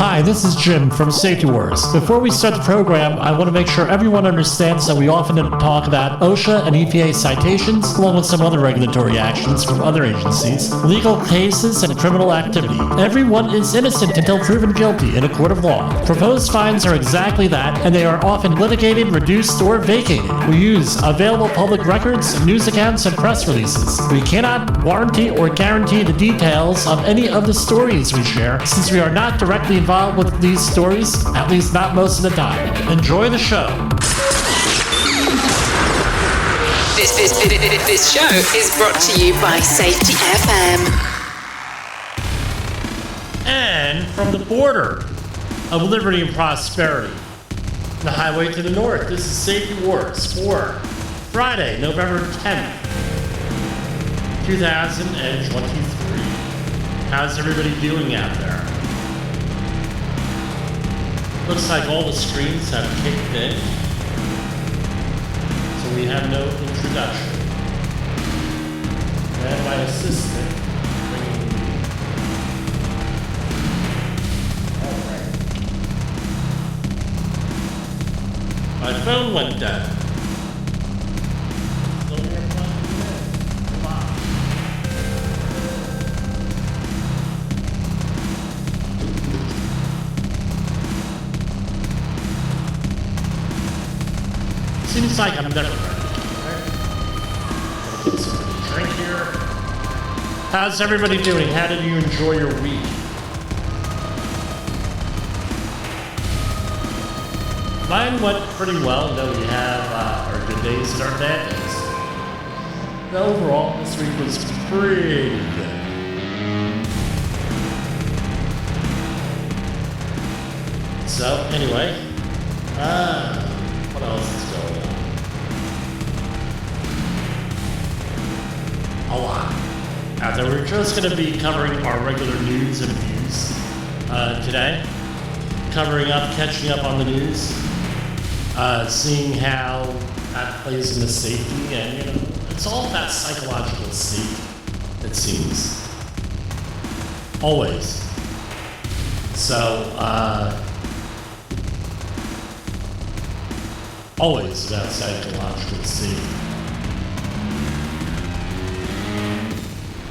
Hi, this is Jim from Safety Wars. Before we start the program, I want to make sure everyone understands that we often talk about OSHA and EPA citations, along with some other regulatory actions from other agencies, legal cases, and criminal activity. Everyone is innocent until proven guilty in a court of law. Proposed fines are exactly that, and they are often litigated, reduced, or vacated. We use available public records, news accounts, and press releases. We cannot warranty or guarantee the details of any of the stories we share, since we are not directly involved with these stories, at least not most of the time. Enjoy the show. This show is brought to you by Safety FM. And from the border of liberty and prosperity, the highway to the north, this is Safety Wars for Friday, November 10th, 2023. How's everybody doing out there? Looks like all the screens have kicked in, so we have no introduction. And my assistant bringing me. All right. My phone went dead. Still here, come on. Seems like I'm never ready. Get some drink here. How's everybody doing? How did you enjoy your week? Mine went pretty well. Though we have our good days and our bad days. But overall, this week was pretty good. So anyway, what else is going on? A lot. Out there, we're just going to be covering our regular news and views today. Catching up on the news, seeing how that plays into safety, and it's all about psychological safety, it seems. Always. So, always about psychological safety.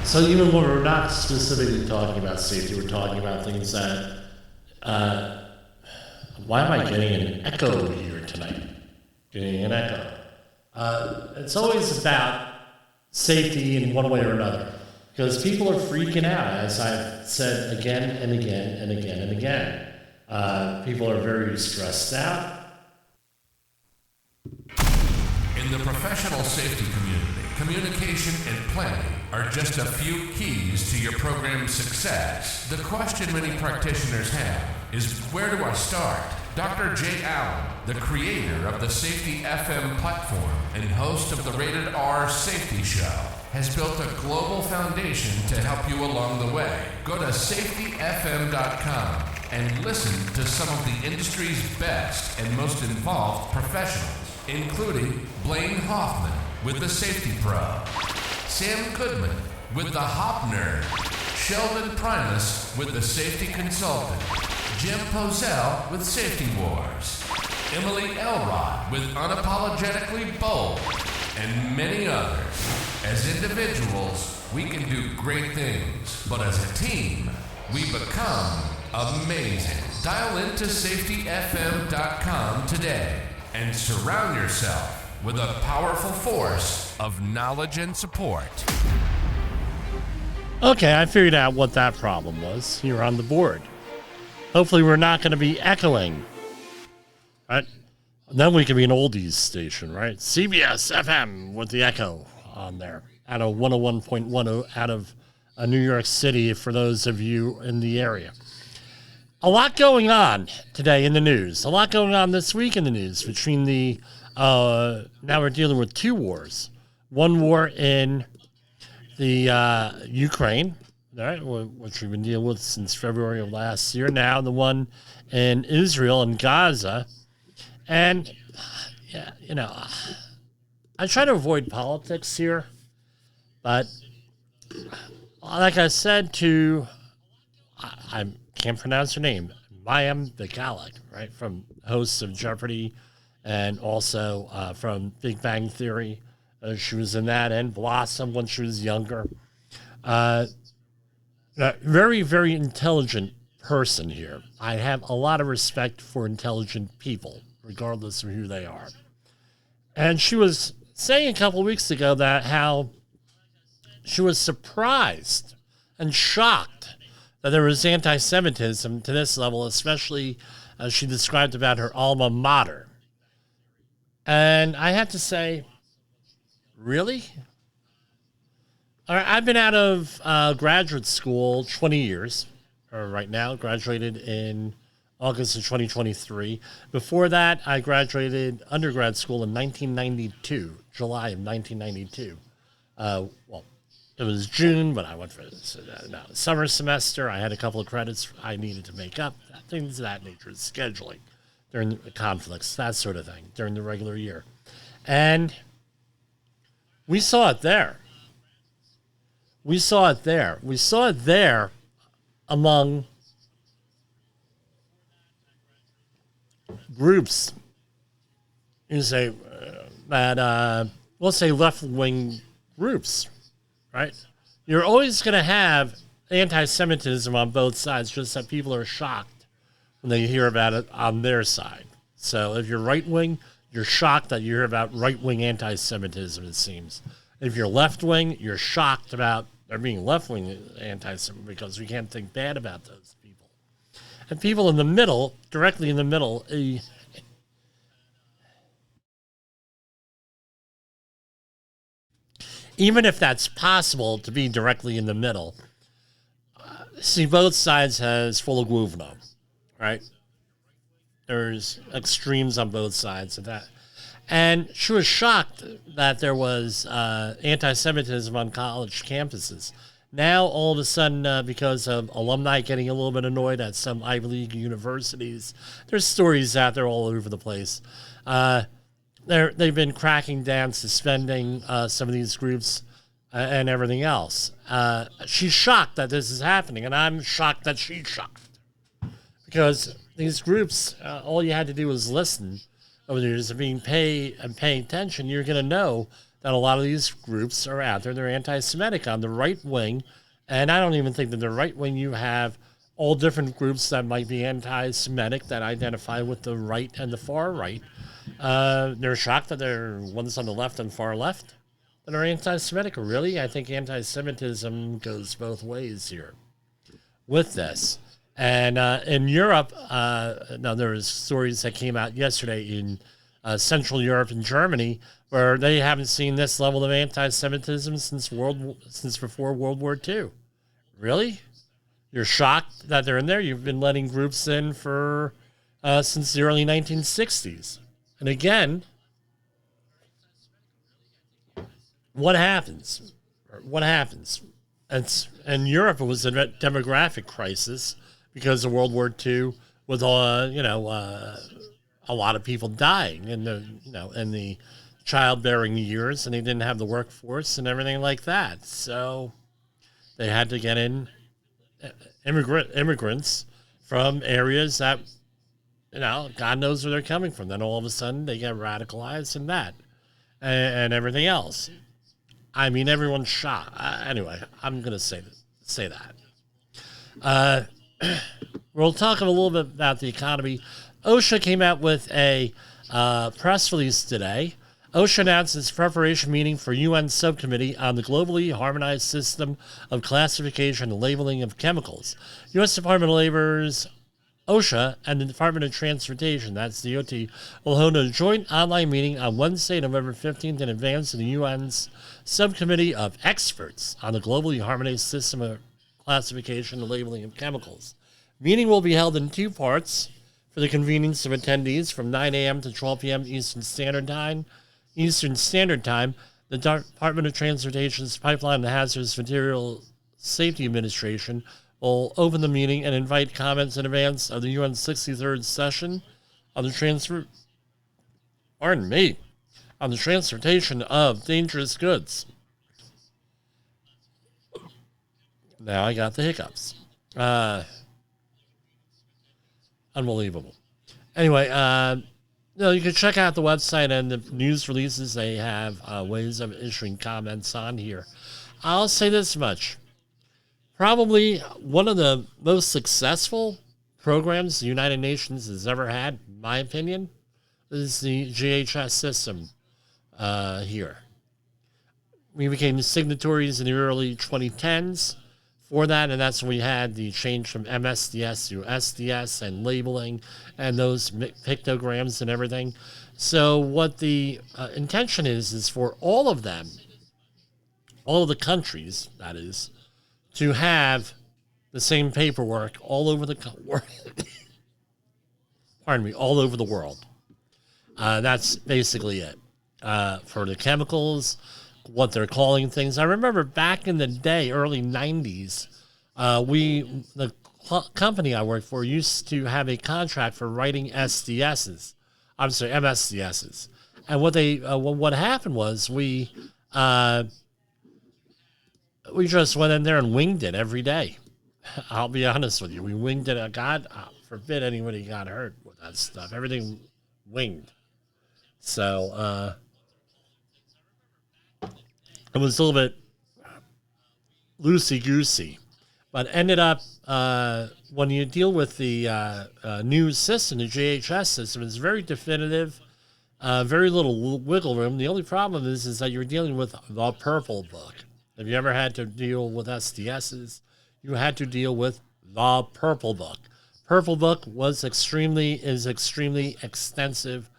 So even when we're not specifically talking about safety, we're talking about things that, why am I getting an echo here tonight? Getting an echo. It's always about safety in one way or another, because people are freaking out, as I've said again and again and again and again. People are very stressed out. In the professional safety community, communication and planning are just a few keys to your program's success. The question many practitioners have is, where do I start? Dr. Jay Allen, the creator of the Safety FM platform and host of the Rated R Safety Show, has built a global foundation to help you along the way. Go to safetyfm.com and listen to some of the industry's best and most involved professionals, including Blaine Hoffman with the Safety Pro, Sam Goodman with the Hop Nerd, Sheldon Primus with the Safety Consultant, Jim Pozell with Safety Wars, Emily Elrod with Unapologetically Bold, and many others. As individuals, we can do great things, but as a team, we become amazing. Dial into safetyfm.com today and surround yourself with a powerful force of knowledge and support. Okay, I figured out what that problem was here on the board. Hopefully we're not going to be echoing. Right? Then we can be an oldies station, right? CBS FM with the echo on there. Out of 101.10 out of New York City for those of you in the area. A lot going on today in the news. A lot going on this week in the news between the, now we're dealing with two wars. One war in the Ukraine, right, which we've been dealing with since February of last year. Now the one in Israel and Gaza. And, yeah, I try to avoid politics here, but like I said to, I can't pronounce her name, Mayim Bialik, right, from hosts of Jeopardy and also from Big Bang Theory. She was in that, and Blossom when she was younger. Very, very intelligent person here. I have a lot of respect for intelligent people, regardless of who they are. And she was saying a couple of weeks ago that how she was surprised and shocked that there was anti-Semitism to this level, especially as she described about her alma mater. And I have to say, really? All right, I've been out of graduate school 20 years, or right now, graduated in August of 2023. Before that, I graduated undergrad school in 1992, July of 1992. Well, it was June, but I went for the summer semester. I had a couple of credits I needed to make up, things of that nature, scheduling during the conflicts, that sort of thing, during the regular year. And we saw it there. We saw it there. We saw it there among groups, you say, that, we'll say left-wing groups, right? You're always going to have anti-Semitism on both sides, just that people are shocked when they hear about it on their side. So if you're right-wing, you're shocked that you hear about right-wing anti-Semitism, it seems. If you're left-wing, you're shocked about there being left-wing anti-Semitism because we can't think bad about those people. And people in the middle, directly in the middle, even if that's possible to be directly in the middle, see, both sides has full of guvno, right? There's extremes on both sides of that. And she was shocked that there was anti-Semitism on college campuses. Now, all of a sudden, because of alumni getting a little bit annoyed at some Ivy League universities, there's stories out there all over the place. They've been cracking down, suspending some of these groups and everything else. She's shocked that this is happening, and I'm shocked that she's shocked. Because these groups, all you had to do was listen over the years of being paying attention. You're going to know that a lot of these groups are out there. They're anti-Semitic on the right wing. And I don't even think that the right wing, you have all different groups that might be anti-Semitic that identify with the right and the far right. They're shocked that there are ones on the left and far left that are anti-Semitic. Really? I think anti-Semitism goes both ways here with this. And in Europe, now there was stories that came out yesterday in Central Europe and Germany where they haven't seen this level of anti-Semitism since before World War II. Really? You're shocked that they're in there? You've been letting groups in for since the early 1960s. And again, what happens? What happens? In Europe, it was a demographic crisis because of World War II, with a lot of people dying in the childbearing years, and they didn't have the workforce and everything like that. So they had to get in immigrants from areas that, God knows where they're coming from. Then all of a sudden they get radicalized in that and everything else. I mean, everyone's shocked. Anyway, I'm going to say that. We'll talk a little bit about the economy. OSHA came out with a press release today. OSHA announced its preparation meeting for UN subcommittee on the globally harmonized system of classification and labeling of chemicals. U.S. Department of Labor's OSHA and the Department of Transportation, that's DOT, will hold a joint online meeting on Wednesday, November 15th in advance of the UN's subcommittee of experts on the globally harmonized system of classification and labeling of chemicals. Meeting will be held in two parts for the convenience of attendees from 9 a.m. to 12 p.m. Eastern Standard Time. The Department of Transportation's Pipeline and Hazardous Material Safety Administration will open the meeting and invite comments in advance of the UN's 63rd session on the transportation of dangerous goods. Now I got the hiccups. Unbelievable. Anyway, you can check out the website and the news releases. They have ways of issuing comments on here. I'll say this much. Probably one of the most successful programs the United Nations has ever had, in my opinion, is the GHS system here. We became signatories in the early 2010s for that, and that's when we had the change from MSDS to SDS and labeling and those pictograms and everything. So what the intention is for all of them, all of the countries, that is, to have the same paperwork all over the world. Pardon me, all over the world. That's basically it. For the chemicals, what they're calling things. I remember back in the day, early 90s, the company I worked for used to have a contract for writing SDSs. I'm sorry, MSDSs. And what happened was we just went in there and winged it every day. I'll be honest with you. We winged it. God forbid anybody got hurt with that stuff. Everything winged. So, it was a little bit loosey-goosey. But ended up, when you deal with the new system, the JHS system, it's very definitive, very little wiggle room. The only problem is that you're dealing with the purple book. If you ever had to deal with SDSs, you had to deal with the purple book. Purple book is extremely extensive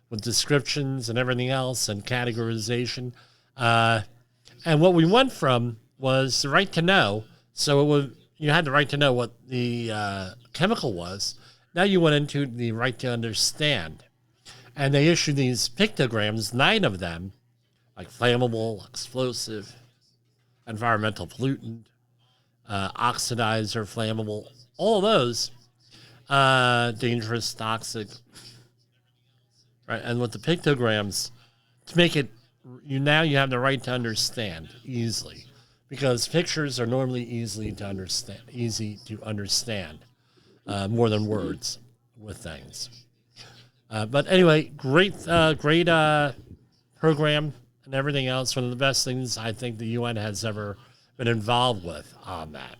with descriptions and everything else and categorization. And what we went from was the right to know. So you had the right to know what the chemical was. Now you went into the right to understand. And they issued these pictograms, 9 of them, like flammable, explosive, environmental pollutant, oxidizer, flammable, all of those, dangerous, toxic, right? And with the pictograms, to make it, you have the right to understand easily, because pictures are normally easy to understand, more than words with things. But anyway, great program and everything else. One of the best things I think the UN has ever been involved with on that.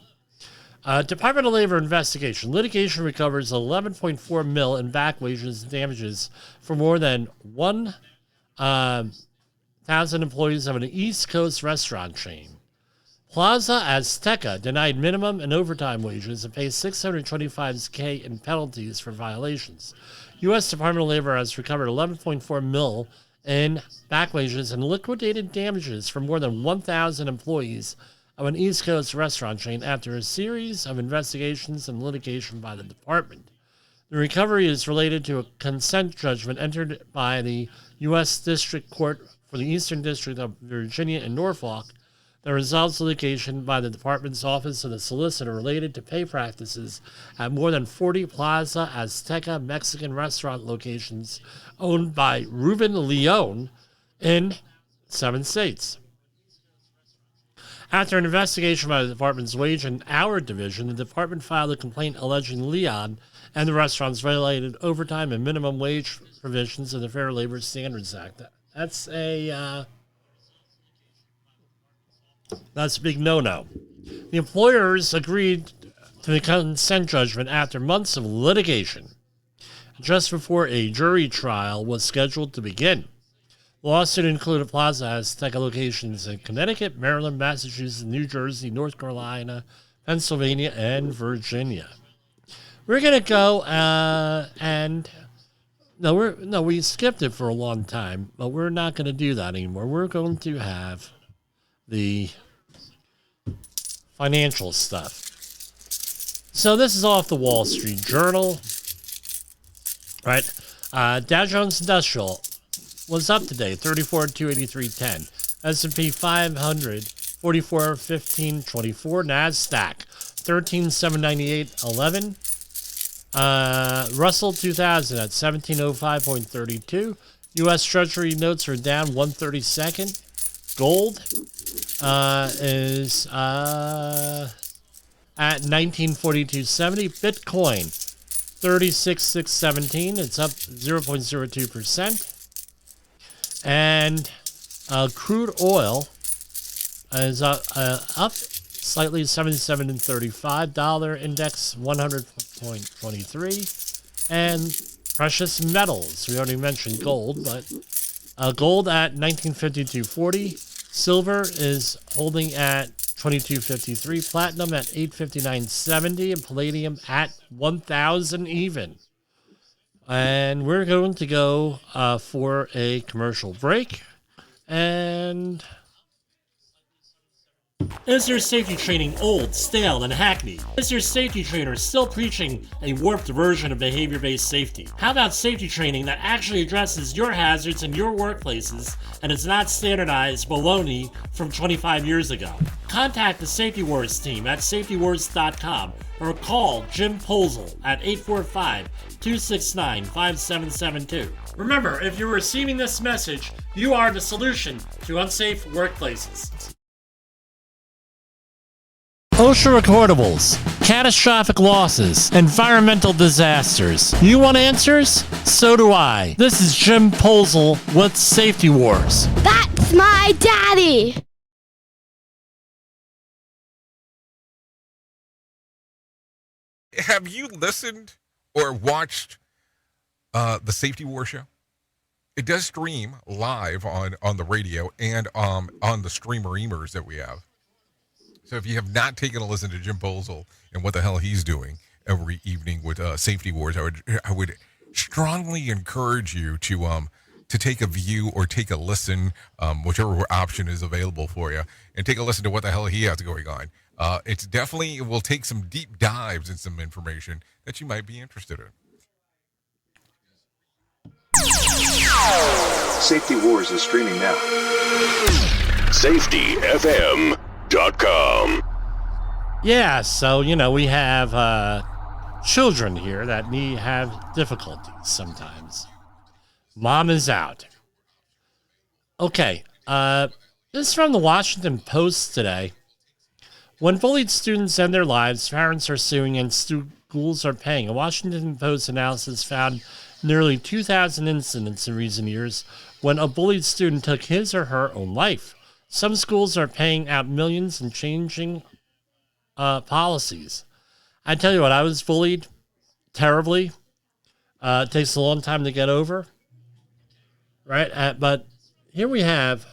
Department of Labor investigation. Litigation recovers 11.4 mil in back wages and damages for more than 1,000 employees of an East Coast restaurant chain. Plaza Azteca denied minimum and overtime wages and pays $625K in penalties for violations. U.S. Department of Labor has recovered 11.4 mil in back wages and liquidated damages for more than 1,000 employees of an East Coast restaurant chain after a series of investigations and litigation by the department. The recovery is related to a consent judgment entered by the U.S. District Court for the Eastern District of Virginia in Norfolk that resolves litigation by the department's office of the solicitor related to pay practices at more than 40 Plaza Azteca Mexican restaurant locations owned by Ruben Leon in 7 states. After an investigation by the department's wage and hour division, the department filed a complaint alleging Leon and the restaurants violated overtime and minimum wage provisions of the Fair Labor Standards Act. That's a big no-no. The employers agreed to the consent judgment after months of litigation, just before a jury trial was scheduled to begin. The lawsuit included Plaza Azteca locations in Connecticut, Maryland, Massachusetts, New Jersey, North Carolina, Pennsylvania, and Virginia. We're going to go we skipped it for a long time, but we're not going to do that anymore. We're going to have the financial stuff. So this is off the Wall Street Journal, right? Dow Jones Industrial was up today, 34,283.10. S&P 500, 44,1524. NASDAQ, 13,798.11. Russell 2000 at 1705.32. U.S. Treasury notes are down 132nd. Gold is at 1942.70. Bitcoin 36,617. It's up 0.02%. And crude oil is up slightly, 77.35. Dollar index 100.23. And precious metals, we already mentioned gold, but gold at 1952.40. Silver is holding at 22.53. Platinum at 859.70. And palladium at 1,000 even. And we're going to go for a commercial break. And is your safety training old, stale, and hackneyed? Is your safety trainer still preaching a warped version of behavior-based safety? How about safety training that actually addresses your hazards in your workplaces and is not standardized baloney from 25 years ago? Contact the Safety Wars team at safetywars.com or call Jim Posel at 845-269-5772. Remember, if you're receiving this message, you are the solution to unsafe workplaces. OSHA recordables, catastrophic losses, environmental disasters. You want answers? So do I. This is Jim Posel with Safety Wars. That's my daddy! Have you listened or watched the Safety War show? It does stream live on the radio and on the streamer-emers that we have. So if you have not taken a listen to Jim Posel and what the hell he's doing every evening with Safety Wars, I would strongly encourage you to take a view or take a listen, whichever option is available for you, and take a listen to what the hell he has going on. It will take some deep dives and some information that you might be interested in. Safety Wars is streaming now. SafetyFM.com. Yeah, so, we have children here that have difficulties sometimes. Mom is out. Okay, this is from the Washington Post today. When bullied students end their lives, parents are suing and schools are paying. A Washington Post analysis found nearly 2,000 incidents in recent years when a bullied student took his or her own life. Some schools are paying out millions and changing policies. I tell you what, I was bullied terribly. It takes a long time to get over. Right? But here we have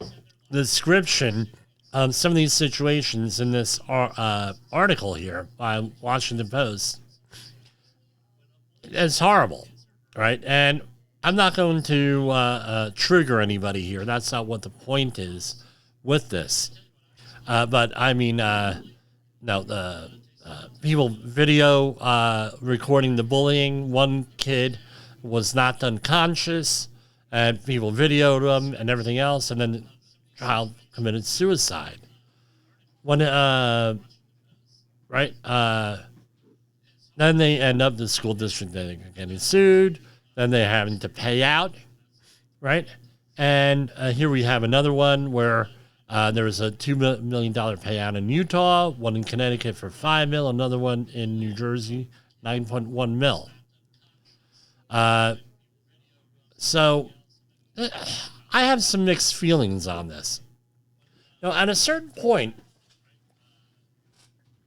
the description of some of these situations in this article here by Washington Post. It's horrible, right? And I'm not going to trigger anybody here. That's not what the point is with this. But I mean, people video recording the bullying. One kid was knocked unconscious, and people videoed him and everything else, and then the child committed suicide. Then they end up the school district getting sued. Then they're having to pay out, right? And here we have another one where there was a $2 million payout in Utah, one in Connecticut for $5 million, another one in New Jersey, $9.1 million. So I have some mixed feelings on this. Now, at a certain point,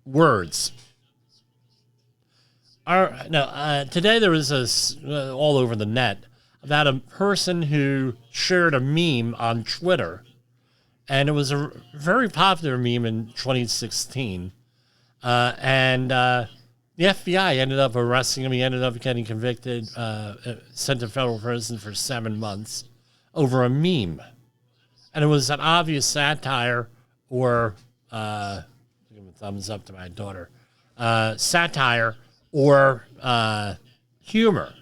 words are today there was all over the net about a person who shared a meme on Twitter, and it was a very popular meme in 2016, and the FBI ended up arresting him. He ended up getting convicted, sent to federal prison for 7 months over a meme. And it was an obvious satire or, give a thumbs up to my daughter, satire or humor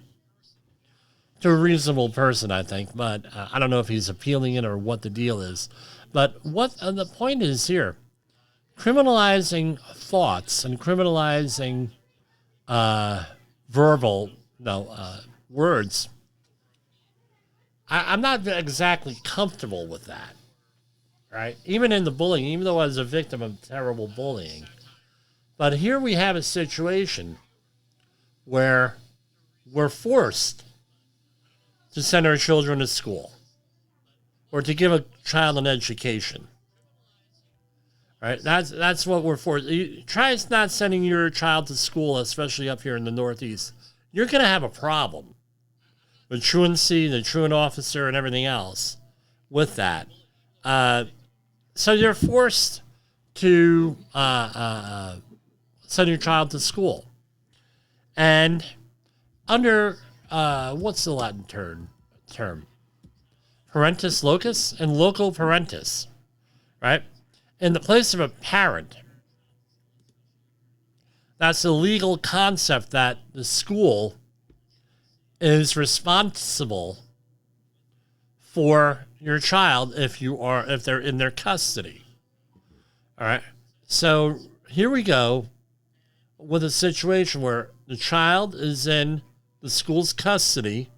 to a reasonable person, I think. But I don't know if he's appealing it or what the deal is. But what the point is here, criminalizing thoughts and criminalizing verbal words, I'm not exactly comfortable with that, right? Even in the bullying, even though I was a victim of terrible bullying, But here we have a situation where we're forced to send our children to school or to give a child an education. Right? That's what we're forced. You try not sending your child to school, especially up here in the Northeast. You're going to have a problem with truancy, the truant officer, and everything else with that. So you're forced to send your child to school. And under, what's the Latin term? Parentis locus and loco parentis, right? In the place of a parent, that's a legal concept that the school is responsible for your child if they're in their custody. All right. So here we go with a situation where the child is in the school's custody.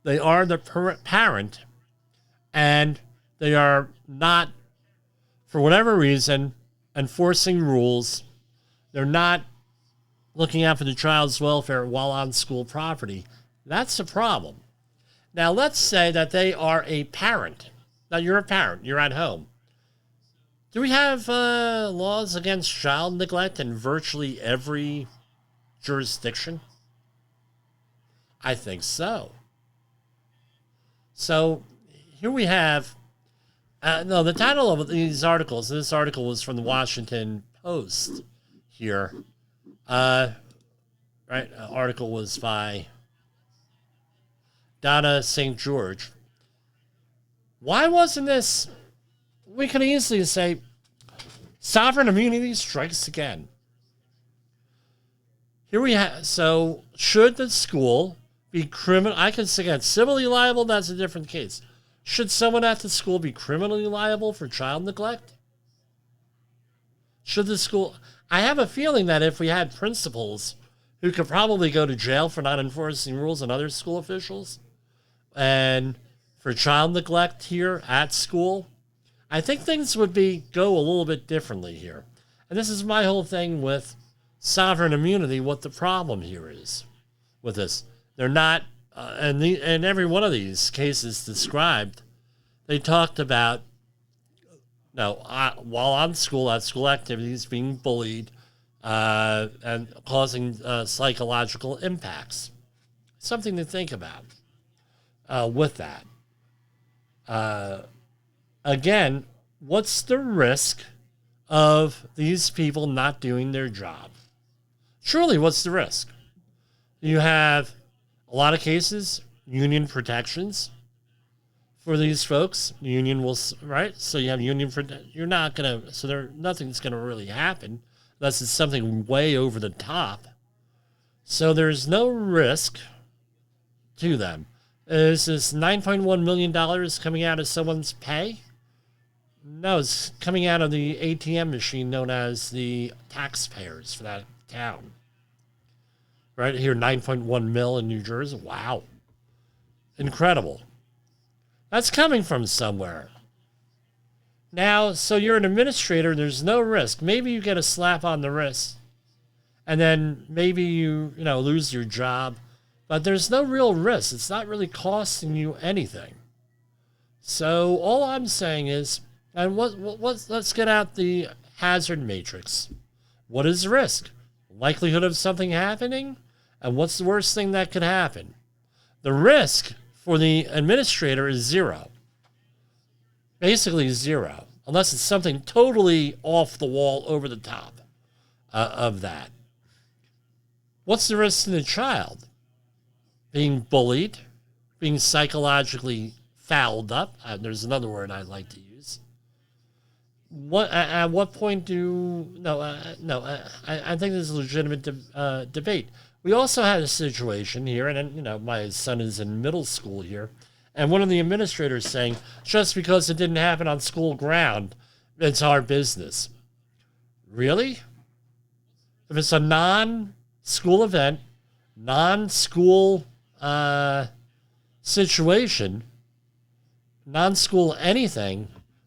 They are the parent, and they are not, for whatever reason, enforcing rules. They're not looking out for the child's welfare while on school property. That's a problem. Now, let's say that they are a parent. Now, you're a parent. You're at home. Do we have laws against child neglect in virtually every jurisdiction? I think so. So, here we have... the title of these articles, this article was from the Washington Post here. Article was by Donna St. George. Why wasn't this? We could easily say sovereign immunity strikes again. Here we have, so should the school be criminal? I can say again, civilly liable, that's a different case. Should someone at the school be criminally liable for child neglect? Should the school... I have a feeling that if we had principals who could probably go to jail for not enforcing rules and other school officials, and for child neglect here at school, I think things would go a little bit differently here. And this is my whole thing with sovereign immunity, what the problem here is with this. They're not... and every one of these cases described, they talked about, while on school, at school activities, being bullied and causing psychological impacts. Something to think about with that. Again, what's the risk of these people not doing their job? Truly, what's the risk? You have... a lot of cases, union protections for these folks. The union will, right? So you have union you're not going to, so nothing's going to really happen unless it's something way over the top. So there's no risk to them. Is this $9.1 million coming out of someone's pay? No, it's coming out of the ATM machine known as the taxpayers for that town. Right here, 9.1 mil in New Jersey. Wow. Incredible. That's coming from somewhere. Now, so you're an administrator, there's no risk. Maybe you get a slap on the wrist, and then maybe you lose your job, but there's no real risk. It's not really costing you anything. So all I'm saying is, and let's get out the hazard matrix. What is the risk? Likelihood of something happening? And what's the worst thing that could happen? The risk for the administrator is zero. Basically zero. Unless it's something totally off the wall, over the top of that. What's the risk to the child? Being bullied, being psychologically fouled up. There's another word I'd like to use. At what point I think this is a legitimate debate. We also had a situation here, and my son is in middle school here, and one of the administrators saying, just because it didn't happen on school ground, it's our business. Really? If it's a non-school event, non-school situation, non-school anything,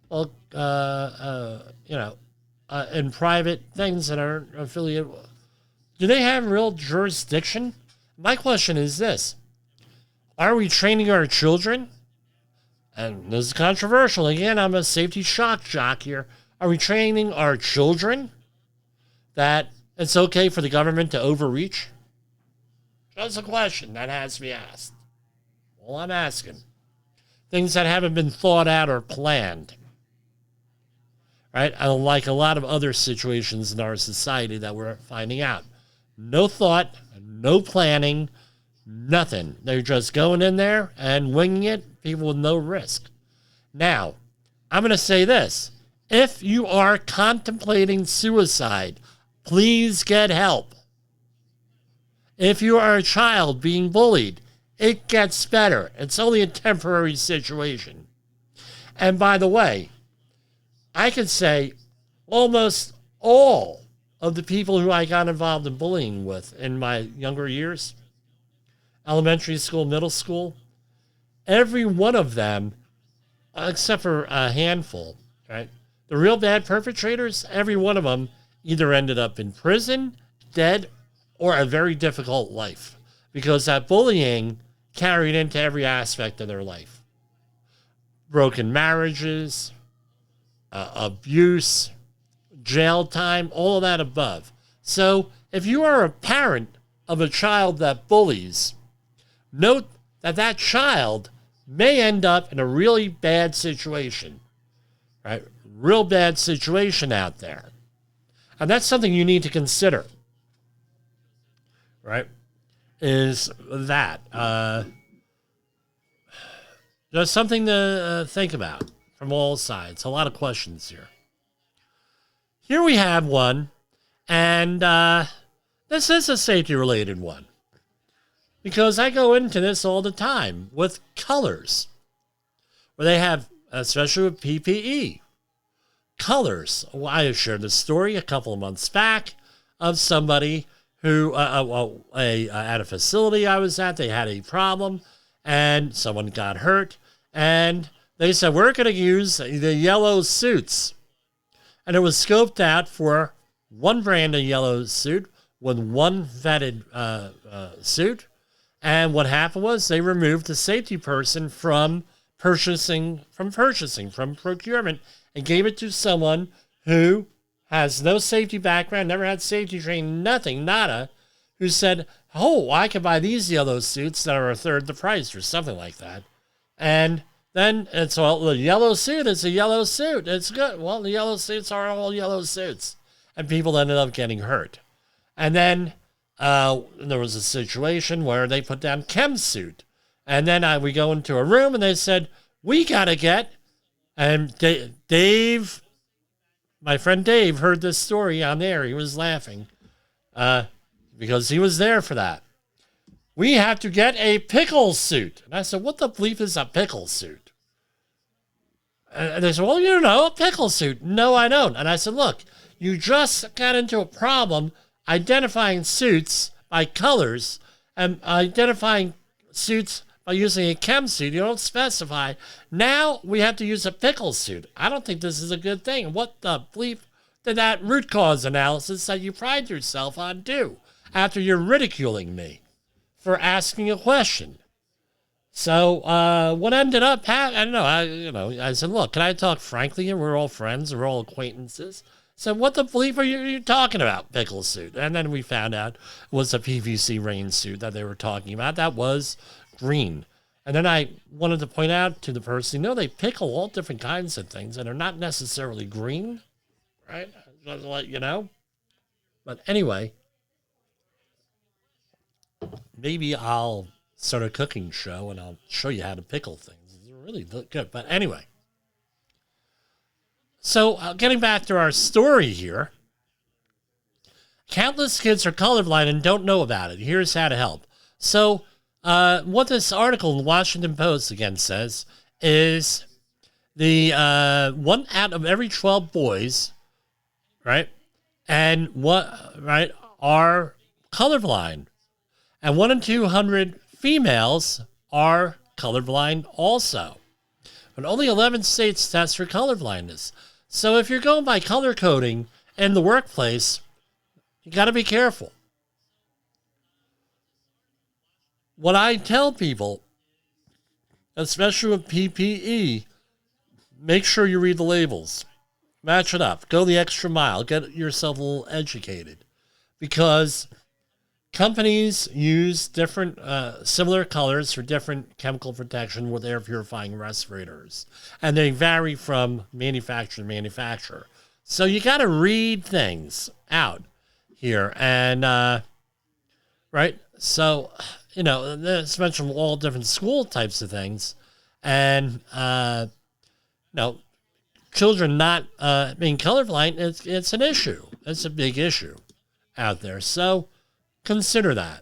well, in private things that are affiliated, do they have real jurisdiction? My question is this. Are we training our children? And this is controversial. Again, I'm a safety shock jock here. Are we training our children that it's okay for the government to overreach? Just a question that has to be asked. All I'm asking. Things that haven't been thought out or planned. Right? Unlike a lot of other situations in our society that we're finding out. No thought, no planning, nothing. They're just going in there and winging it, people with no risk. Now, I'm going to say this. If you are contemplating suicide, please get help. If you are a child being bullied, it gets better. It's only a temporary situation. And by the way, I could say almost all of the people who I got involved in bullying with in my younger years, elementary school, middle school, every one of them, except for a handful, right? The real bad perpetrators, every one of them either ended up in prison, dead, or a very difficult life because that bullying carried into every aspect of their life. Broken marriages, abuse, jail time, all of that above. So if you are a parent of a child that bullies, note that that child may end up in a really bad situation, right? Real bad situation out there. And that's something you need to consider, right? Is that just something to think about from all sides. A lot of questions here. Here we have one, and this is a safety-related one because I go into this all the time with colors, where they have, especially with PPE, colors. Well, I shared this story a couple of months back of somebody who, at a facility I was at, they had a problem and someone got hurt and they said, we're going to use the yellow suits. And it was scoped out for one brand of yellow suit with one vetted suit. And what happened was they removed the safety person from procurement, and gave it to someone who has no safety background, never had safety training, nothing, nada, who said, oh, I can buy these yellow suits that are a third the price or something like that. And then it's, well, the yellow suit is a yellow suit. It's good. Well, the yellow suits are all yellow suits. And people ended up getting hurt. And then there was a situation where they put down chem suit. And then we go into a room and they said, we got to get, and Dave, my friend Dave, heard this story on there. He was laughing because he was there for that. We have to get a pickle suit. And I said, what the bleep is a pickle suit? And they said, well, you know, a pickle suit. No, I don't. And I said, look, you just got into a problem identifying suits by colors and identifying suits by using a chem suit. You don't specify. Now we have to use a pickle suit. I don't think this is a good thing. What the bleep did that root cause analysis that you pride yourself on do after you're ridiculing me for asking a question? So what ended up happening, I said, look, can I talk frankly? And we're all friends, we're all acquaintances. So what the bleep are you talking about, pickle suit? And then we found out it was a PVC rain suit that they were talking about. That was green. And then I wanted to point out to the person, they pickle all different kinds of things and they're not necessarily green, right? Just to let you know. But anyway, maybe I'll start a cooking show and I'll show you how to pickle things. It's really good. But anyway, so getting back to our story here, countless kids are colorblind and don't know about it. Here's how to help. So what this article in the Washington Post again says is the 1 out of every 12 boys, right, and are colorblind, and 1 in 200 females are colorblind also. But only 11 states test for colorblindness. So if you're going by color coding, in the workplace, you got to be careful. What I tell people, especially with PPE, make sure you read the labels. Match it up. Go the extra mile. Get yourself a little educated. Because companies use different, similar colors for different chemical protection with air purifying respirators. And they vary from manufacturer to manufacturer. So you got to read things out here. And, right? So, it's mentioned all different school types of things. And, children not being colorblind, it's an issue. It's a big issue out there. So consider that.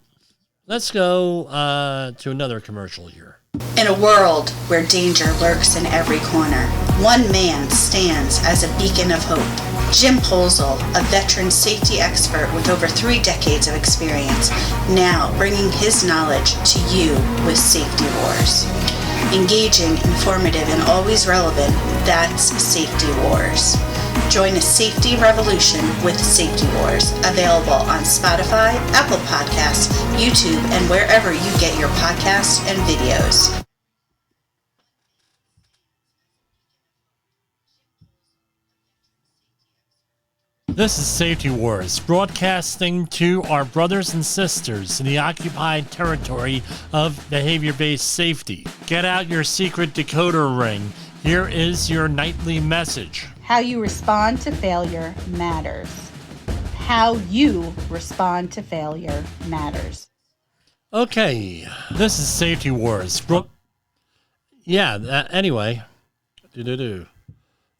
Let's go to another commercial here. In a world where danger lurks in every corner, one man stands as a beacon of hope. Jim Polzel, a veteran safety expert with over 3 decades of experience, now bringing his knowledge to you with Safety Wars. Engaging, informative, and always relevant, that's Safety Wars. Join a safety revolution with Safety Wars, available on Spotify, Apple Podcasts, YouTube, and wherever you get your podcasts and videos. This is Safety Wars, broadcasting to our brothers and sisters in the occupied territory of behavior-based safety. Get out your secret decoder ring. Here is your nightly message. How you respond to failure matters. How you respond to failure matters. Okay, this is Safety Wars. Anyway.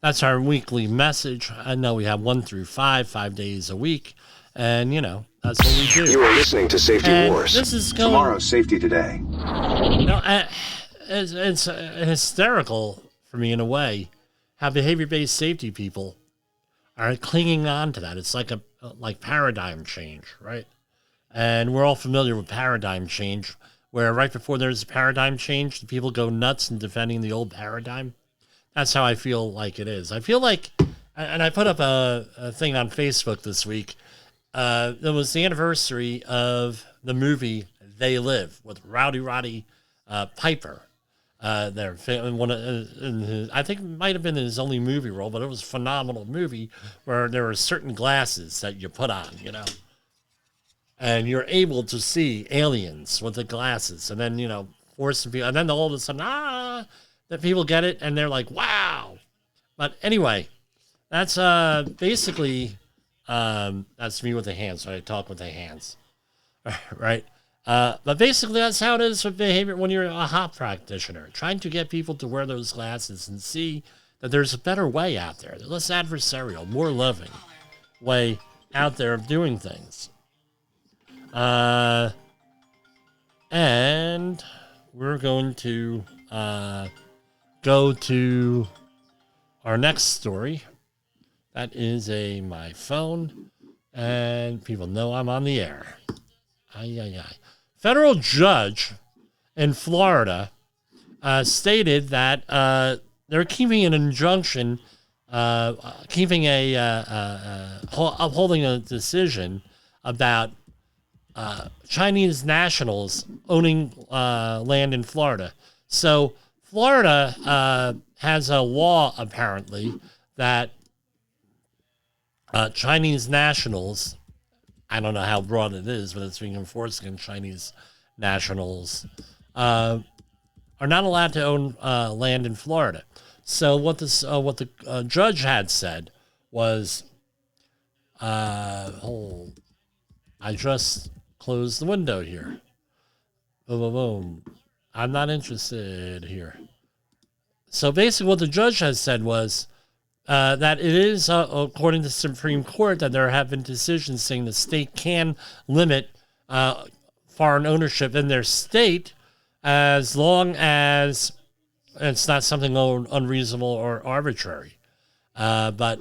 That's our weekly message. I know we have 1 through 5 days a week. And, that's what we do. You are listening to Safety Wars. This is going... Tomorrow's Safety Today. It's hysterical for me in a way how behavior-based safety people are clinging on to that. It's like paradigm change, right? And we're all familiar with paradigm change, where right before there's a paradigm change, the people go nuts in defending the old paradigm. That's how I feel like it is. I feel like, and I put up a thing on Facebook this week. It was the anniversary of the movie They Live with Roddy Piper. I think it might have been his only movie role, but it was a phenomenal movie where there were certain glasses that you put on, and you're able to see aliens with the glasses, and then, forcing people, and then all of a sudden, that people get it, and they're like, wow. But anyway, that's basically, that's me with the hands, so I talk with the hands, right? But basically, that's how it is with behavior when you're a HOP practitioner, trying to get people to wear those glasses and see that there's a better way out there, less adversarial, more loving way out there of doing things. And we're going to go to our next story. That is my phone, and people know I'm on the air. Federal judge in Florida stated that they're keeping an injunction, upholding a decision about Chinese nationals owning land in Florida. So Florida has a law, apparently, that Chinese nationals, I don't know how broad it is, but it's being enforced against Chinese nationals, are not allowed to own land in Florida. So what the judge had said was, I just closed the window here. Boom, boom, boom. I'm not interested here. So basically what the judge has said was that it is, according to the Supreme Court, that there have been decisions saying the state can limit foreign ownership in their state as long as it's not something unreasonable or arbitrary. But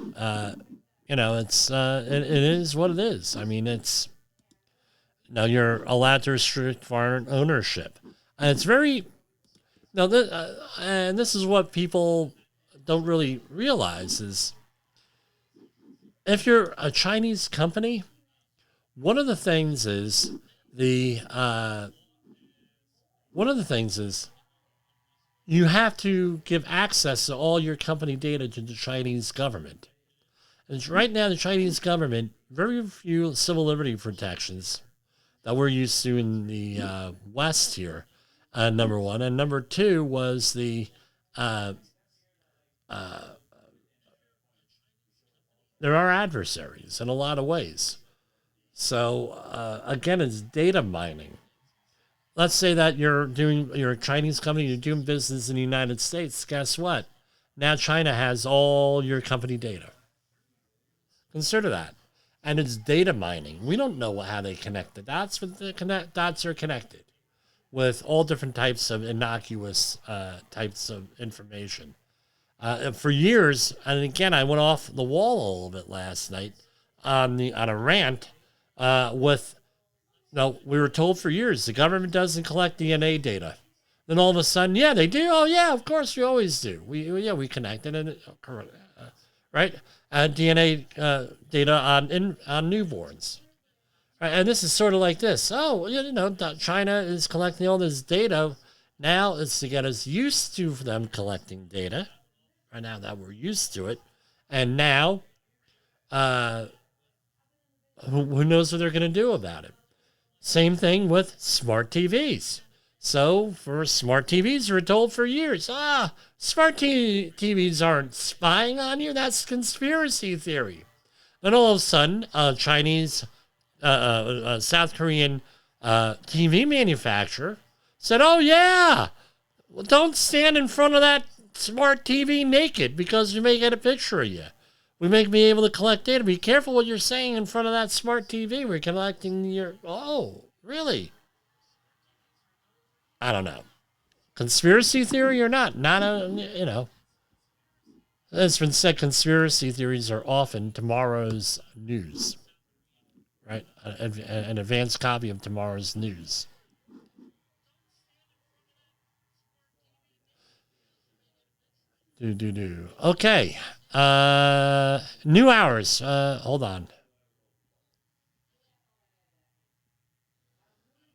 it's it is what it is. I mean, it's you're allowed to restrict foreign ownership. And it's very and this is what people don't really realize is if you're a Chinese company, one of the things is you have to give access to all your company data to the Chinese government. And right now, the Chinese government, very few civil liberty protections that we're used to in the West here, number one. And number two was there are adversaries in a lot of ways. So, again, it's data mining. Let's say that you're a Chinese company, you're doing business in the United States. Guess what? Now China has all your company data. Consider that. And it's data mining. We don't know how they connect the dots, but the dots are connected with all different types of innocuous types of information. For years, and again, I went off the wall a little bit last night on a rant with. No, we were told for years the government doesn't collect DNA data. Then all of a sudden, yeah, they do. Oh yeah, of course we always do. We connect it, and right? DNA data on newborns. Right? And this is sort of like this. Oh, China is collecting all this data. Now it's to get us used to them collecting data. Right now that we're used to it. And now, who knows what they're going to do about it? Same thing with smart TVs. So for smart TVs, we're told for years, smart TVs aren't spying on you. That's conspiracy theory. Then all of a sudden, Chinese, South Korean TV manufacturer said, oh yeah, well, don't stand in front of that smart TV naked because we may get a picture of you. We may be able to collect data. Be careful what you're saying in front of that smart TV. We're collecting your... Oh, really? I don't know. Conspiracy theory or not? It's been said conspiracy theories are often tomorrow's news. Right? An advanced copy of tomorrow's news. Okay. New hours. Hold on.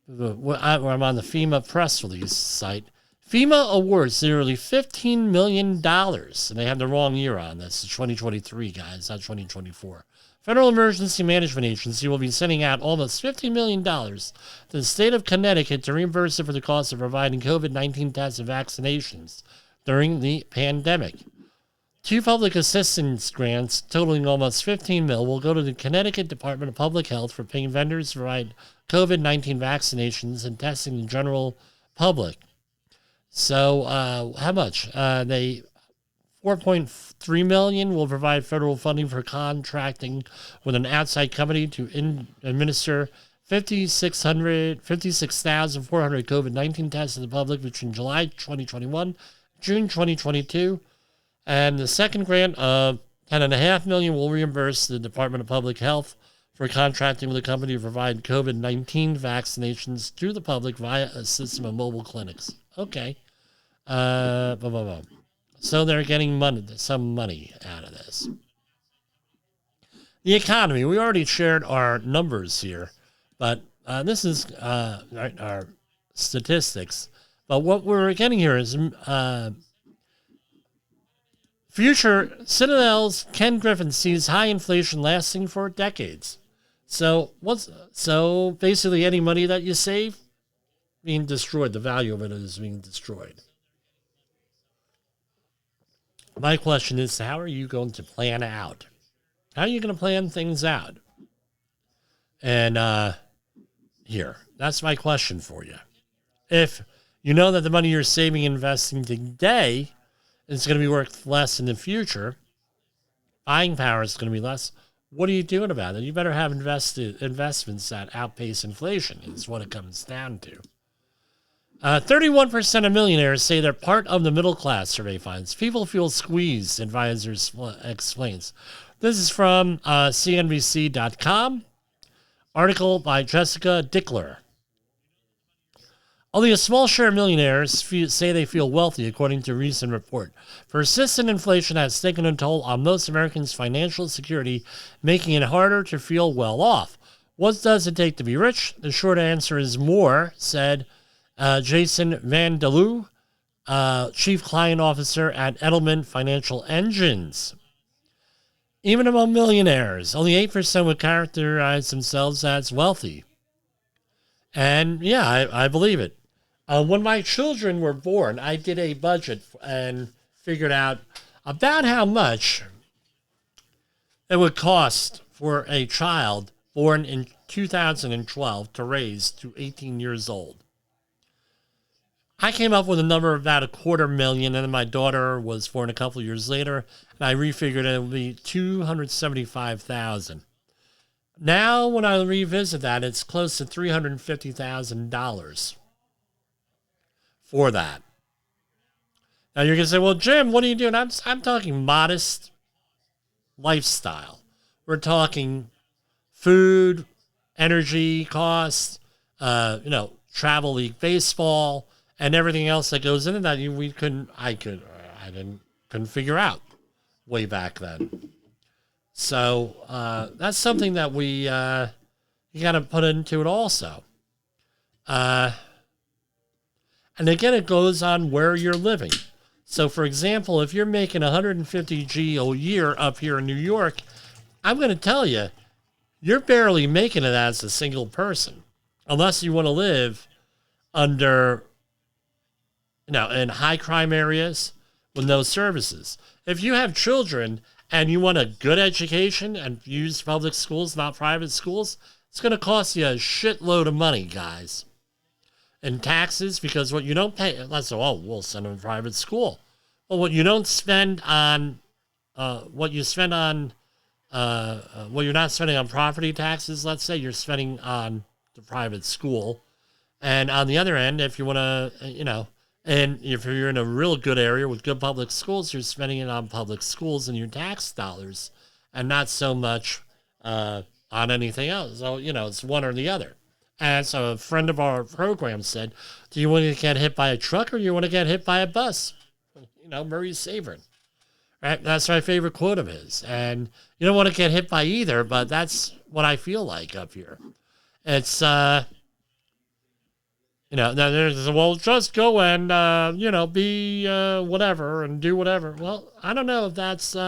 I'm on the FEMA press release site. FEMA awards nearly $15 million. And they have the wrong year on this. It's 2023, guys, not 2024. Federal Emergency Management Agency will be sending out almost $50 million to the state of Connecticut to reimburse it for the cost of providing COVID-19 tests and vaccinations during the pandemic. 2 public assistance grants totaling almost $15 million will go to the Connecticut Department of Public Health for paying vendors to provide COVID-19 vaccinations and testing the general public. So how much? They $4.3 million will provide federal funding for contracting with an outside company to administer 56,400 COVID-19 tests to the public between July 2021 June 2022. And the second grant of $10.5 million will reimburse the Department of Public Health for contracting with a company to provide COVID-19 vaccinations to the public via a system of mobile clinics. Okay. So they're getting some money out of this. The economy. We already shared our numbers here, but this is our statistics. But what we're getting here is future Citadel's Ken Griffin sees high inflation lasting for decades. So basically any money that you save being destroyed, the value of it is being destroyed. My question is, how are you going to plan out? How are you going to plan things out? And here, that's my question for you. If you know that the money you're saving and investing today is going to be worth less in the future, buying power is going to be less, what are you doing about it? You better have investments that outpace inflation, is what it comes down to. 31% of millionaires say they're part of the middle class, survey finds. People feel squeezed, advisors explains. This is from CNBC.com. Article by Jessica Dickler. Only a small share of millionaires say they feel wealthy, according to a recent report. Persistent inflation has taken a toll on most Americans' financial security, making it harder to feel well off. What does it take to be rich? The short answer is more, said Jason Van Der Loo, Chief Client Officer at Edelman Financial Engines. Even among millionaires, only 8% would characterize themselves as wealthy. And yeah, I believe it. When my children were born, I did a budget and figured out about how much it would cost for a child born in 2012 to raise to 18 years old. I came up with a number of about $250,000, and then my daughter was born a couple of years later, and I refigured it would be $275,000. Now, when I revisit that, it's close to $350,000 for that. Now you're gonna say, "Well, Jim, what are you doing?" I'm talking modest lifestyle. We're talking food, energy costs, travel league baseball, and everything else that goes into that. I couldn't figure out way back then. So that's something that you got to put into it also. And again, it goes on where you're living. So, for example, if you're making $150G a year up here in New York, I'm going to tell you, you're barely making it as a single person, unless you want to live under, in high crime areas with no services. If you have children and you want a good education and use public schools, not private schools, it's going to cost you a shitload of money, guys. And taxes, because what you don't pay, let's say, we'll send them to private school. Well, what you don't spend on, what you're not spending on property taxes, let's say, you're spending on the private school. And on the other end, if you want to, and if you're in a real good area with good public schools, you're spending it on public schools and your tax dollars and not so much on anything else. So, it's one or the other. And so a friend of our program said, do you want to get hit by a truck or you want to get hit by a bus? Murray Sabrin. Right? That's my favorite quote of his. And you don't want to get hit by either, but that's what I feel like up here. It's, now there's, just go and, be whatever and do whatever. Well, I don't know if that's, you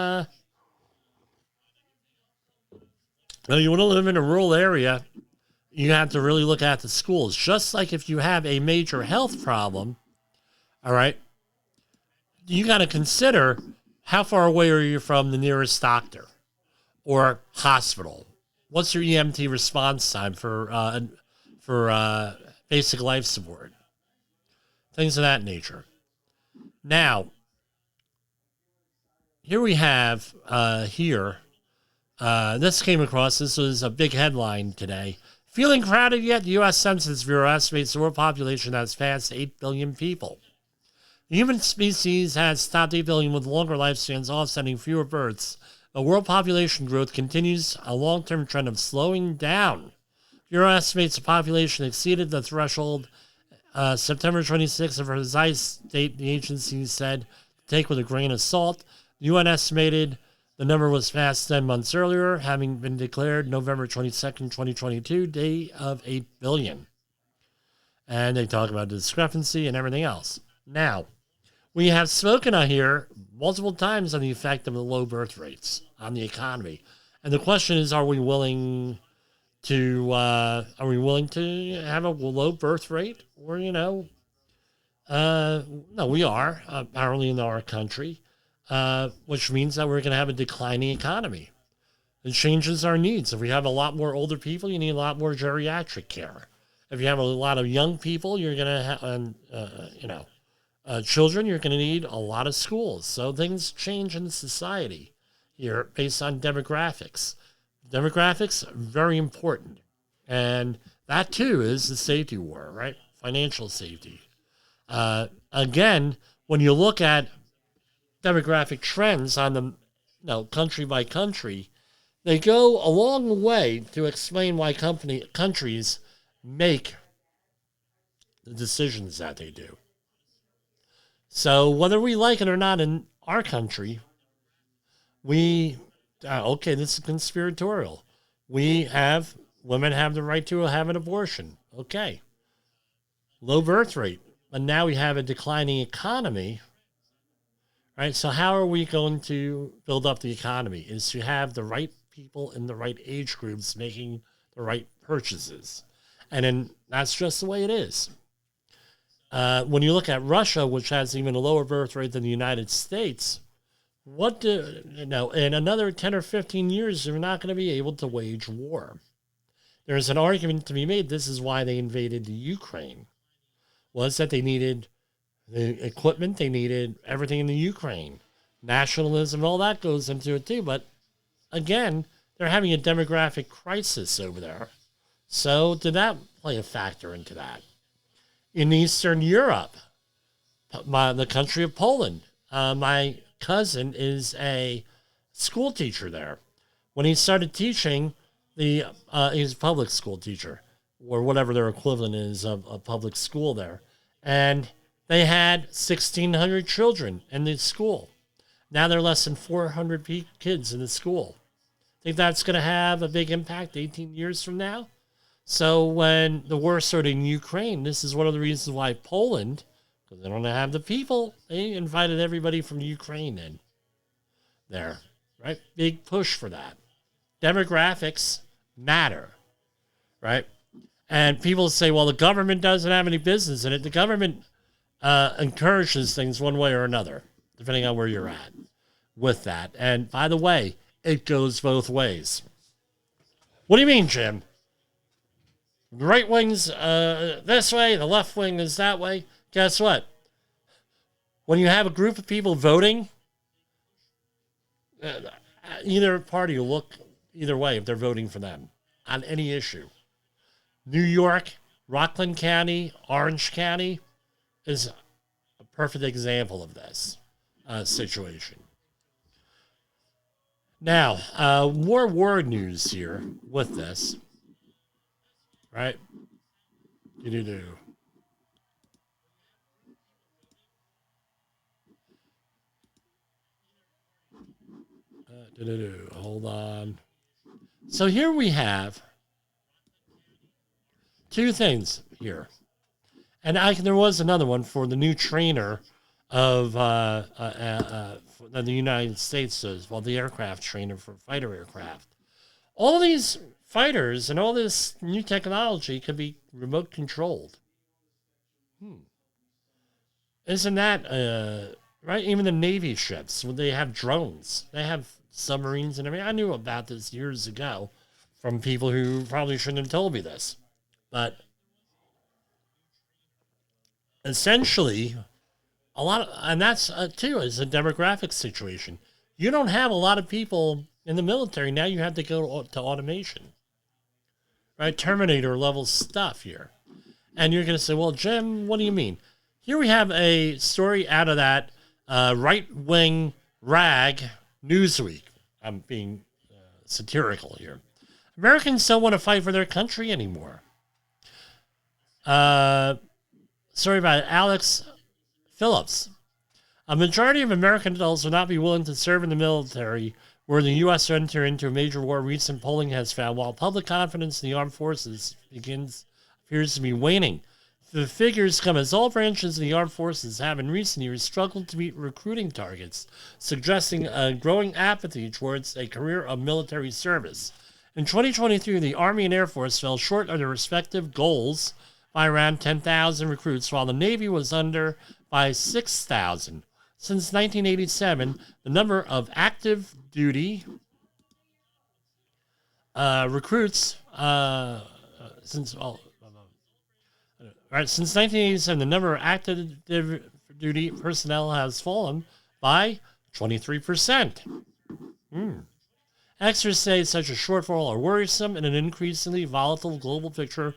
want to live in a rural area, you have to really look at the schools. Just like if you have a major health problem, all right, you got to consider how far away are you from the nearest doctor or hospital. What's your EMT response time for basic life support? Things of that nature. Now, here we have this came across. This was a big headline today. Feeling crowded yet? The U.S. Census Bureau estimates the world population has passed 8 billion people. The human species has topped 8 billion with longer lifespans, offsetting fewer births. But world population growth continues a long-term trend of slowing down. Bureau estimates the population exceeded the threshold September 26th of a precise date, the agency said, to take with a grain of salt. The UN estimated the number was passed 10 months earlier, having been declared November 22nd, 2022, day of 8 billion. And they talk about the discrepancy and everything else. Now, we have spoken on here multiple times on the effect of the low birth rates on the economy. And the question is, are we willing to have a low birth rate? Or, no, we are, apparently in our country. Which means that we're going to have a declining economy. It changes our needs. If we have a lot more older people, you need a lot more geriatric care. If you have a lot of young people, you're going to have, children, you're going to need a lot of schools. So things change in society here based on demographics. Demographics are very important. And that, too, is the safety war, right? Financial safety. Again, when you look at demographic trends on the country by country, they go a long way to explain why countries make the decisions that they do. So whether we like it or not in our country, okay, this is conspiratorial. Women have the right to have an abortion. Okay. Low birth rate. But now we have a declining economy, right? So how are we going to build up the economy? Is to have the right people in the right age groups making the right purchases. And then that's just the way it is. When you look at Russia, which has even a lower birth rate than the United States, in another 10 or 15 years, they're not going to be able to wage war. There's an argument to be made. This is why they invaded the Ukraine, was that they needed the equipment, they needed everything in the Ukraine. Nationalism, all that goes into it too. But again, they're having a demographic crisis over there. So did that play a factor into that? In Eastern Europe, the country of Poland, my cousin is a school teacher there. When he started teaching, he's a public school teacher, or whatever their equivalent is of a public school there. And they had 1,600 children in the school. Now they're less than 400 kids in the school. Think that's going to have a big impact 18 years from now? So when the war started in Ukraine, this is one of the reasons why Poland, because they don't have the people, they invited everybody from Ukraine in there, right? Big push for that. Demographics matter, right? And people say, well, the government doesn't have any business in it. The government encourages things one way or another, depending on where you're at with that. And by the way, it goes both ways. What do you mean, Jim? The right wing's this way, the left wing is that way. Guess what? When you have a group of people voting, either party will look either way if they're voting for them on any issue. New York, Rockland County, Orange County is a perfect example of this situation. Now, more war news here with this, right? Hold on. So here we have two things here. And there was another one for the new trainer of the United States does, the aircraft trainer for fighter aircraft. All these fighters and all this new technology can be remote controlled. Isn't that right? Even the Navy ships, when they have drones, they have submarines and everything. I knew about this years ago from people who probably shouldn't have told me this. But essentially, and that's too, is a demographic situation. You don't have a lot of people in the military. Now you have to go to automation, right? Terminator level stuff here. And you're going to say, well, Jim, what do you mean? Here we have a story out of that right-wing rag Newsweek. I'm being satirical here. Americans don't want to fight for their country anymore. Story by Alex Phillips. A majority of American adults will not be willing to serve in the military were the U.S. to enter into a major war. Recent polling has found while public confidence in the armed forces appears to be waning. The figures come as all branches of the armed forces have in recent years struggled to meet recruiting targets, suggesting a growing apathy towards a career of military service. In 2023, the Army and Air Force fell short of their respective goals by around 10,000 recruits, while the Navy was under by 6,000. Since 1987, the number of active duty recruits since 1987, the number of active duty personnel has fallen by 23%. Experts say such a shortfall are worrisome in an increasingly volatile global picture,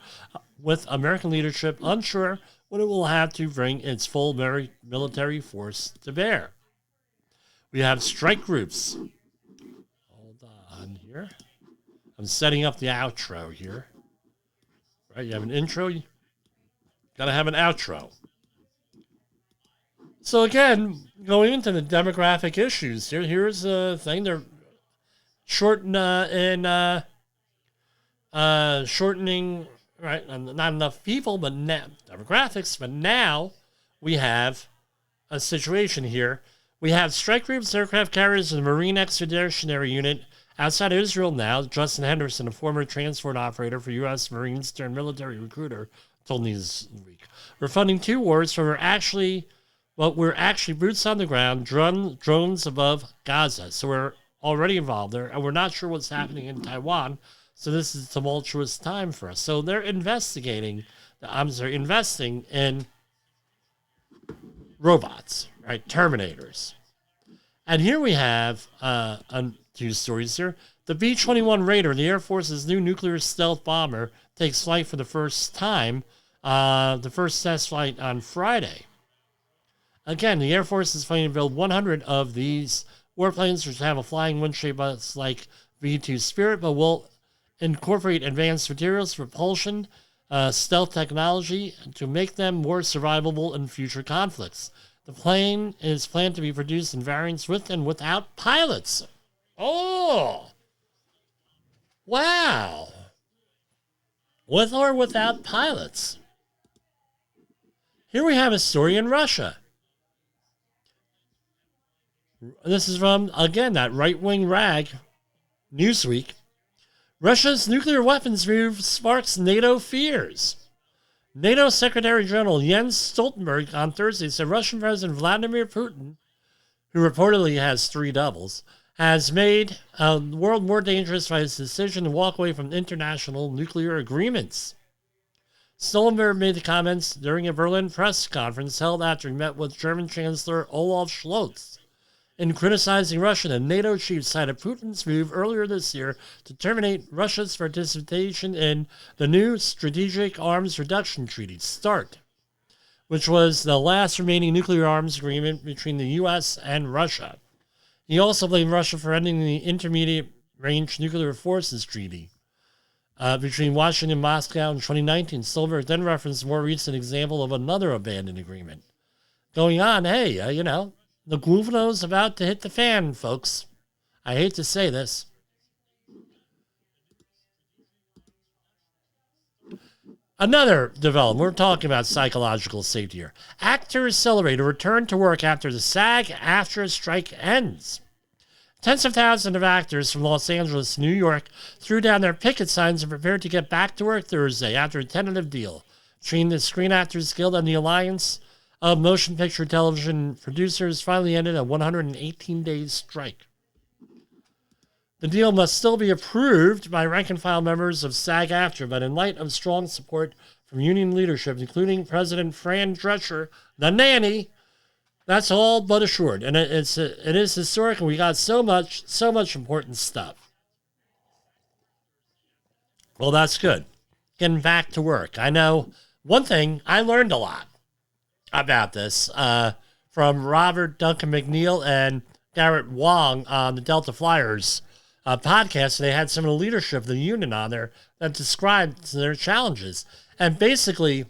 with American leadership unsure when it will have to bring its full military force to bear. We have strike groups. Hold on here. I'm setting up the outro here. Right, you have an intro. Gotta have an outro. So again, going into the demographic issues here, here's a thing. They're shortening, right? Not enough people, but demographics. But now we have a situation here. We have strike groups, aircraft carriers, and the Marine Expeditionary Unit outside of Israel now. Justin Henderson, a former transport operator for U.S. Marines turned military recruiter, told me this week. We're funding 2 wars, so we're actually boots on the ground, drones above Gaza. So we're already involved there, and we're not sure what's happening in Taiwan. So this is a tumultuous time for us. So they're investing in robots, right? Terminators. And here we have 2 stories here. The B-21 Raider, the Air Force's new nuclear stealth bomber, takes flight for the first time. The first test flight on Friday. Again, the Air Force is planning to build 100 of these warplanes, which have a flying windshield bus like V-2 Spirit, but will incorporate advanced materials, propulsion, stealth technology to make them more survivable in future conflicts. The plane is planned to be produced in variants with and without pilots. Oh! Wow! With or without pilots. Here we have a story in Russia. This is from, again, that right-wing rag, Newsweek. Russia's nuclear weapons move sparks NATO fears. NATO Secretary General Jens Stoltenberg on Thursday said Russian President Vladimir Putin, who reportedly has 3 doubles, has made the world more dangerous by his decision to walk away from international nuclear agreements. Stoltenberg made the comments during a Berlin press conference held after he met with German Chancellor Olaf Scholz. In criticizing Russia, the NATO chief cited Putin's move earlier this year to terminate Russia's participation in the new Strategic Arms Reduction Treaty, START, which was the last remaining nuclear arms agreement between the U.S. and Russia. He also blamed Russia for ending the Intermediate Range Nuclear Forces Treaty between Washington and Moscow in 2019. Stoltenberg then referenced a more recent example of another abandoned agreement. Going on, hey, the Guvno's about to hit the fan, folks. I hate to say this. Another development. We're talking about psychological safety here. Actors celebrate a return to work after the SAG-AFTRA strike ends. Tens of thousands of actors from Los Angeles to New York threw down their picket signs and prepared to get back to work Thursday after a tentative deal between the Screen Actors Guild and the Alliance of Motion Picture Television Producers finally ended a 118-day strike. The deal must still be approved by rank-and-file members of SAG-AFTRA, but in light of strong support from union leadership, including President Fran Drescher, the nanny, that's all but assured. And it is historic, and we got so much important stuff. Well, that's good. Getting back to work. I know one thing, I learned a lot about this from Robert Duncan McNeil and Garrett Wong on the Delta Flyers podcast. They had some of the leadership of the union on there that described their challenges. And basically,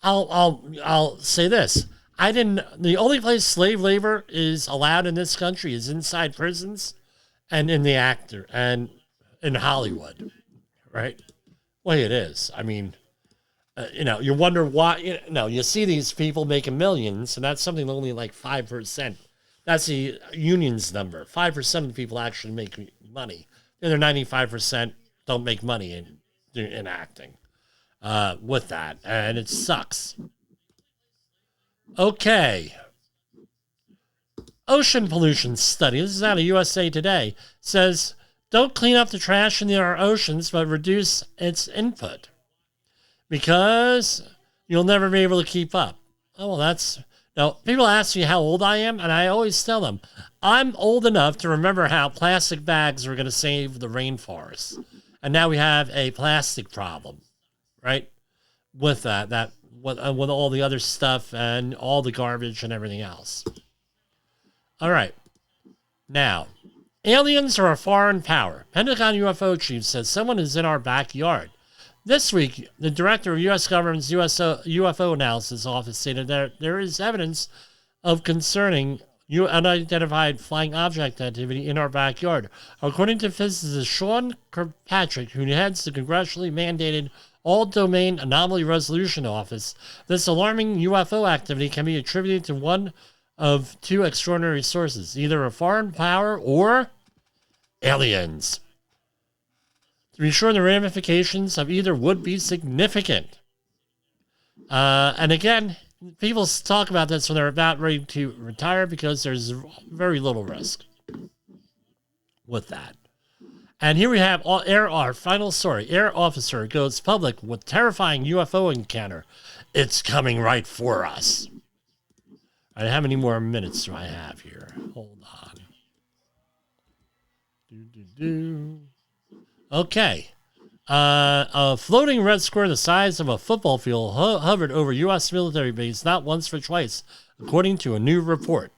I'll say this. The only place slave labor is allowed in this country is inside prisons and in the actor and in Hollywood, right? Well, it is. I mean, you wonder why, you see these people making millions, and that's something only like 5%. That's the union's number. 5% of the people actually make money. The other 95% don't make money in acting with that, and it sucks. Okay. Ocean pollution study, this is out of USA Today, says don't clean up the trash in our oceans, but reduce its input, because you'll never be able to keep up. Oh, well, now, people ask me how old I am, and I always tell them, I'm old enough to remember how plastic bags were going to save the rainforest. And now we have a plastic problem, right? With with all the other stuff and all the garbage and everything else. All right. Now, aliens are a foreign power. Pentagon UFO chief says someone is in our backyard. This week, the director of U.S. government's UFO analysis office stated that there is evidence of concerning unidentified flying object activity in our backyard. According to physicist Sean Kirkpatrick, who heads the congressionally mandated All-Domain Anomaly Resolution Office, this alarming UFO activity can be attributed to one of two extraordinary sources, either a foreign power or aliens. To be sure, the ramifications of either would be significant. And again, people talk about this when they're about ready to retire because there's very little risk with that. And here we have our final story. Air officer goes public with terrifying UFO encounter. It's coming right for us. All right, how many more minutes do I have here? Hold on. Okay. A floating red square the size of a football field hovered over U.S. military base not once but twice, according to a new report,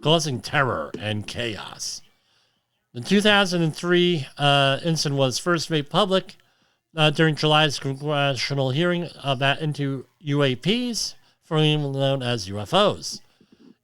causing terror and chaos. The 2003 incident was first made public during July's congressional hearing into UAPs, formerly known as UFOs.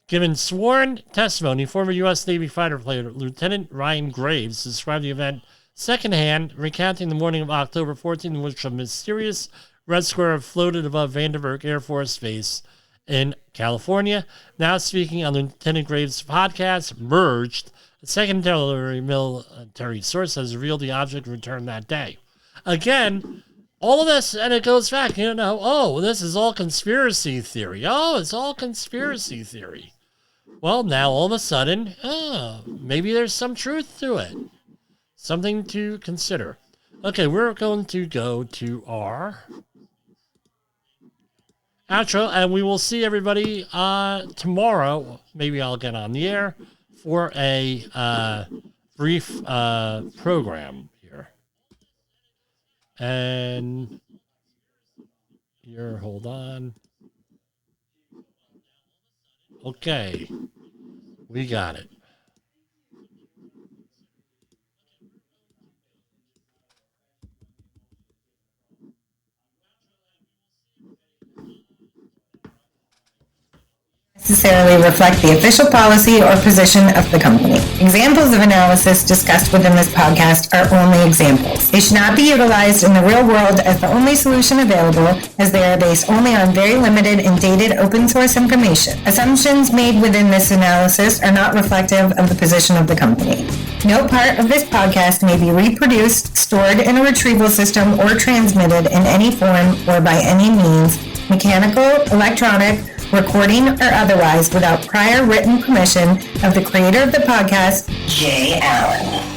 Given sworn testimony, former U.S. Navy fighter pilot Lieutenant Ryan Graves described the event secondhand, recounting the morning of October 14th in which a mysterious red square floated above Vandenberg Air Force Base in California. Now speaking on Lieutenant Graves' podcast, Merged, a secondary military source has revealed the object returned that day. Again, all of this, and it goes back, this is all conspiracy theory. Oh, it's all conspiracy theory. Well, now all of a sudden, maybe there's some truth to it. Something to consider. Okay, we're going to go to our outro, and we will see everybody tomorrow. Maybe I'll get on the air for a brief program here. And here, hold on. Okay, we got it. Necessarily reflect the official policy or position of the company. Examples of analysis discussed within this podcast are only examples. They should not be utilized in the real world as the only solution available, as they are based only on very limited and dated open source information. Assumptions made within this analysis are not reflective of the position of the company. No part of this podcast may be reproduced, stored in a retrieval system, or transmitted in any form or by any means, mechanical, electronic, recording, or otherwise, without prior written permission of the creator of the podcast, Jay Allen.